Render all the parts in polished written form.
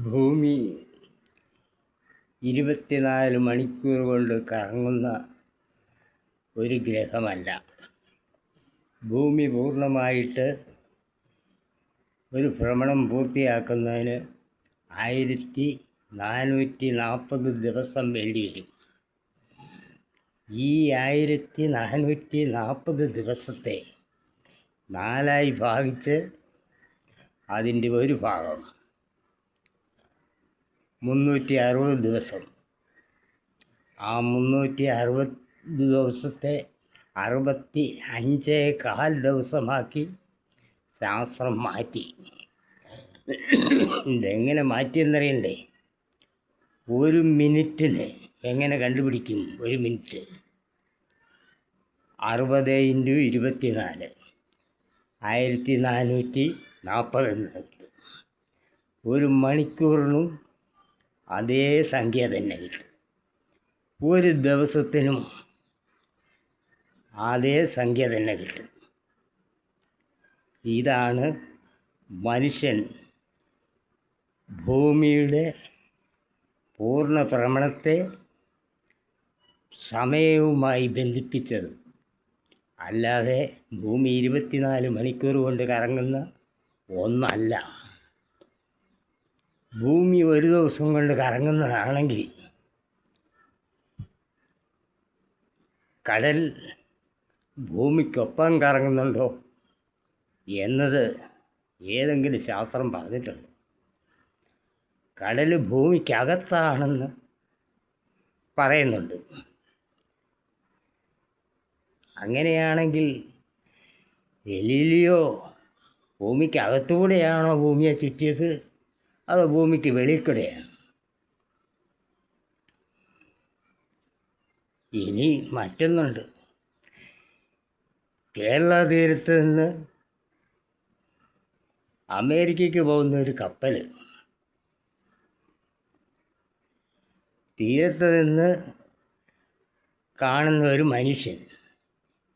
ഭൂമി 24 മണിക്കൂർ കൊണ്ട് കറങ്ങുന്ന ഒരു ഗ്രഹമല്ല. ഭൂമി പൂർണ്ണമായിട്ട് ഒരു ഭ്രമണം പൂർത്തിയാക്കുന്നതിന് 1440 ദിവസം വേണ്ടിവരും. ഈ 1440 ദിവസത്തെ 4 ഭാഗിച്ച് അതിൻ്റെ ഒരു ഭാഗം 360 ദിവസം. ആ 360 ദിവസത്തെ 65.25 ദിവസമാക്കി ശാസ്ത്രം മാറ്റി. ഇതെങ്ങനെ മാറ്റിയെന്നറിയണ്ടേ? ഒരു മിനിറ്റിന് എങ്ങനെ കണ്ടുപിടിക്കും? ഒരു മിനിറ്റ് 60 × 24 1440 എന്ന് കിട്ടും. ഒരു മണിക്കൂറിനും അതേ സംഖ്യ തന്നെ കിട്ടും. ഒരു ദിവസത്തിനും അതേ സംഖ്യ തന്നെ കിട്ടും. ഇതാണ് മനുഷ്യൻ ഭൂമിയുടെ പൂർണ്ണ ഭ്രമണത്തെ സമയവുമായി ബന്ധിപ്പിച്ചത്. അല്ലാതെ ഭൂമി 24 മണിക്കൂർ കൊണ്ട് കറങ്ങുന്ന ഒന്നല്ല. ഭൂമി ഒരു ദിവസം കൊണ്ട് കറങ്ങുന്നതാണെങ്കിൽ കടൽ ഭൂമിക്കൊപ്പം കറങ്ങുന്നുണ്ടോ എന്നത് ഏതെങ്കിലും ശാസ്ത്രം പറഞ്ഞിട്ടുണ്ട്? കടൽ ഭൂമിക്കകത്താണെന്ന് പറയുന്നുണ്ട്. അങ്ങനെയാണെങ്കിൽ ഗലീലിയോ ഭൂമിക്കകത്തുകൂടെയാണോ ഭൂമിയെ ചുറ്റിയത്, അതോ ഭൂമിക്ക് വെളിയിൽ കൂടെയാണ്? ഇനി മറ്റൊന്നുണ്ട്. കേരള തീരത്ത് നിന്ന് അമേരിക്കയ്ക്ക് പോകുന്ന ഒരു കപ്പൽ തീരത്ത് നിന്ന് കാണുന്ന ഒരു മനുഷ്യൻ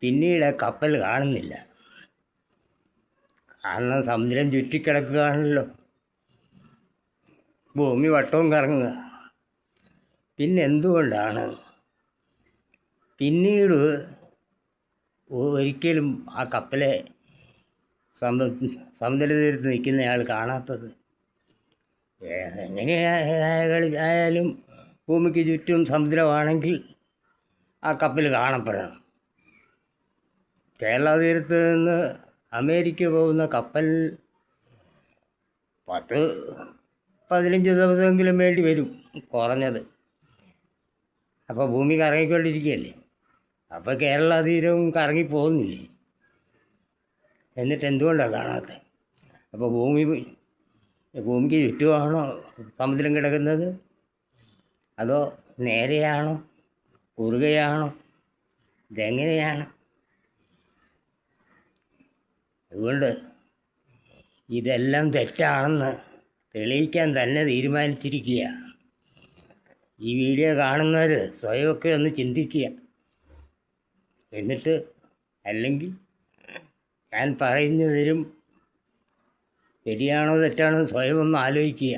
പിന്നീട് ആ കപ്പൽ കാണുന്നില്ല. കാരണം സമുദ്രം ചുറ്റിക്കിടക്കുകയാണല്ലോ, ഭൂമി വട്ടവും കറങ്ങുക. പിന്നെ എന്തുകൊണ്ടാണ് പിന്നീട് ഒരിക്കലും ആ കപ്പലെ സമുദ്രതീരത്ത് നിൽക്കുന്നയാൾ കാണാത്തത്? എങ്ങനെയായാലും ഭൂമിക്ക് ചുറ്റും സമുദ്രമാണെങ്കിൽ ആ കപ്പൽ കാണപ്പെടണം. കേരള തീരത്ത് നിന്ന് അമേരിക്ക പോകുന്ന കപ്പൽ 10-15 ദിവസമെങ്കിലും വേണ്ടി വരും കുറഞ്ഞത്. അപ്പോൾ ഭൂമി കറങ്ങിക്കൊണ്ടിരിക്കുകയല്ലേ, അപ്പോൾ കേരള തീരവും കറങ്ങിപ്പോകുന്നില്ലേ? എന്നിട്ട് എന്തുകൊണ്ടാണ് കാണാത്തത്? അപ്പോൾ ഭൂമിക്ക് ചുറ്റുമാണോ സമുദ്രം കിടക്കുന്നത്, അതോ നേരെയാണോ, കുറുകയാണോ? ഇതെങ്ങനെയാണ്? അതുകൊണ്ട് ഇതെല്ലാം തെറ്റാണെന്ന് തെളിയിക്കാൻ തന്നെ തീരുമാനിച്ചിരിക്കുക. ഈ വീഡിയോ കാണുന്നവർ സ്വയമൊക്കെ ഒന്ന് ചിന്തിക്കുക. എന്നിട്ട് അല്ലെങ്കിൽ ഞാൻ പറയുന്നതിലും ശരിയാണോ തെറ്റാണോ സ്വയം ഒന്ന് ആലോചിക്കുക.